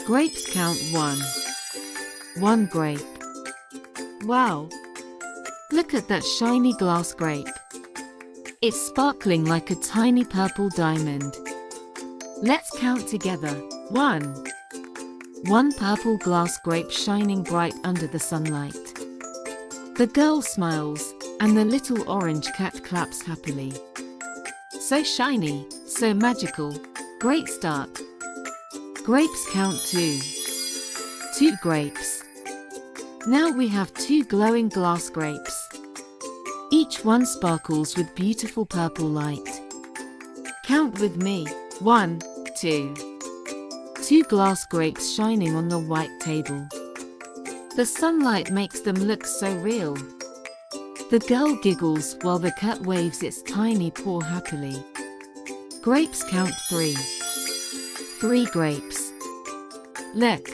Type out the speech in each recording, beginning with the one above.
Grapes count 1. 1 grape. Wow! Look at that shiny glass grape. It's sparkling like a tiny purple diamond. Let's count together. 1. 1 purple glass grape shining bright under the sunlight. The girl smiles, and the little orange cat claps happily. So shiny, so magical. Great start. Grapes count 2. 2 grapes. Now we have 2 glowing glass grapes. Each one sparkles with beautiful purple light. Count with me. 1, 2. 2 glass grapes shining on the white table. The sunlight makes them look so real. The girl giggles while the cat waves its tiny paw happily. Grapes count 3. 3 grapes. Look!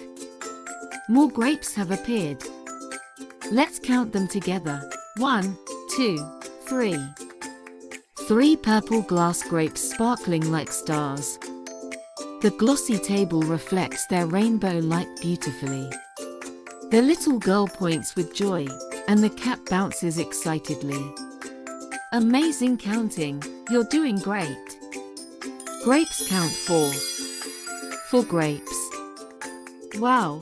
More grapes have appeared. Let's count them together. 1, 2, 3. 3 purple glass grapes sparkling like stars. The glossy table reflects their rainbow light beautifully. The little girl points with joy, and the cat bounces excitedly. Amazing counting! You're doing great! Grapes count 4. 4 grapes. Wow!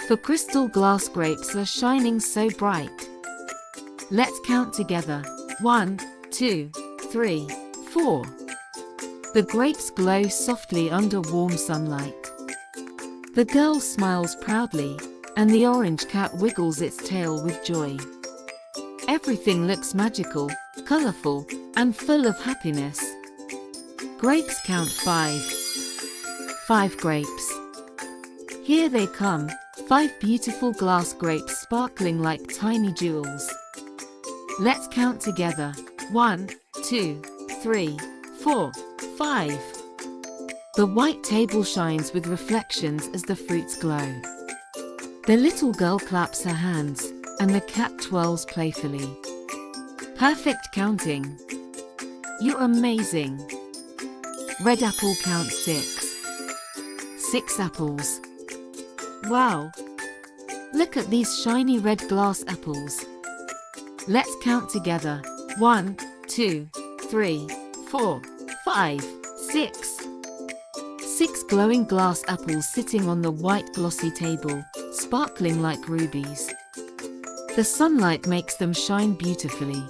The crystal glass grapes are shining so bright. Let's count together. 1, 2, 3, 4. The grapes glow softly under warm sunlight. The girl smiles proudly, and the orange cat wiggles its tail with joy. Everything looks magical, colorful, and full of happiness. Grapes count 5. 5 grapes. Here they come, 5 beautiful glass grapes sparkling like tiny jewels. Let's count together. 1, 2, 3, 4, 5. The white table shines with reflections as the fruits glow. The little girl claps her hands, and the cat twirls playfully. Perfect counting. You're amazing. Red apple counts 6. 6 apples. Wow! Look at these shiny red glass apples. Let's count together. 1, 2, 3, 4, 5, 6. 6 glowing glass apples sitting on the white glossy table, sparkling like rubies. The sunlight makes them shine beautifully.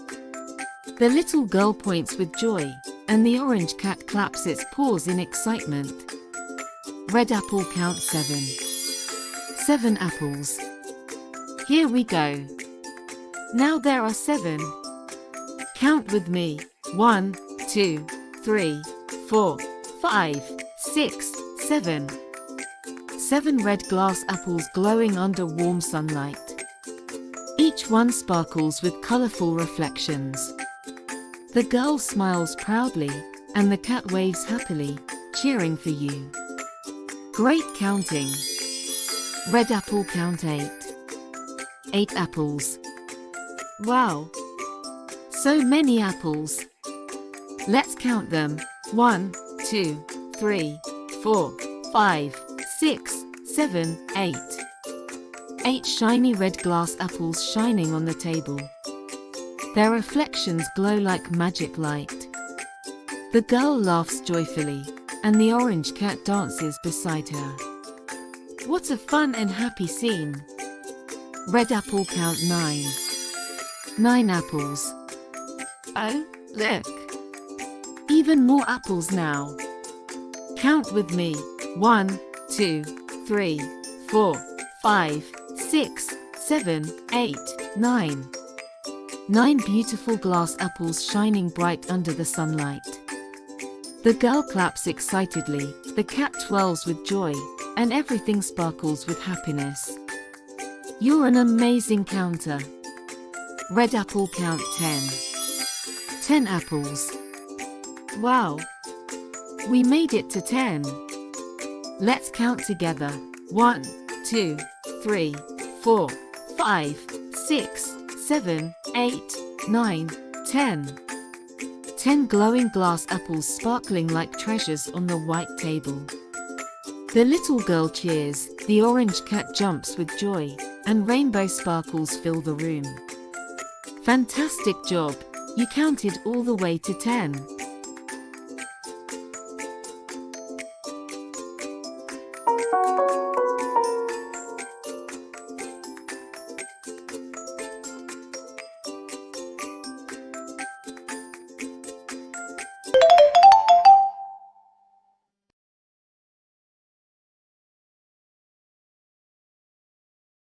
The little girl points with joy, and the orange cat claps its paws in excitement. Red apple counts 7. 7 apples. Here we go. Now there are 7. Count with me. 1, 2, 3, 4, 5, 6, 7. 7 red glass apples glowing under warm sunlight. Each one sparkles with colorful reflections. The girl smiles proudly, and the cat waves happily, cheering for you. Great counting. Red apple count 8. 8 apples. Wow! So many apples. Let's count them. 1, 2, 3, 4, 5, 6, 7, 8. 8 shiny red glass apples shining on the table. Their reflections glow like magic light. The girl laughs joyfully, and the orange cat dances beside her. What a fun and happy scene! Red apple count 9. 9 apples. Oh, look! Even more apples now. Count with me. 1, 2, 3, 4, 5, 6, 7, 8, 9. 9 beautiful glass apples shining bright under the sunlight. The girl claps excitedly, the cat twirls with joy, and everything sparkles with happiness. You're an amazing counter. Red apple count 10. 10 apples. Wow! We made it to 10. Let's count together. 1, 2, 3, 4, 5, 6, 7, 8, 9, 10. 10 glowing glass apples sparkling like treasures on the white table. The little girl cheers, the orange cat jumps with joy, and rainbow sparkles fill the room. Fantastic job! You counted all the way to 10.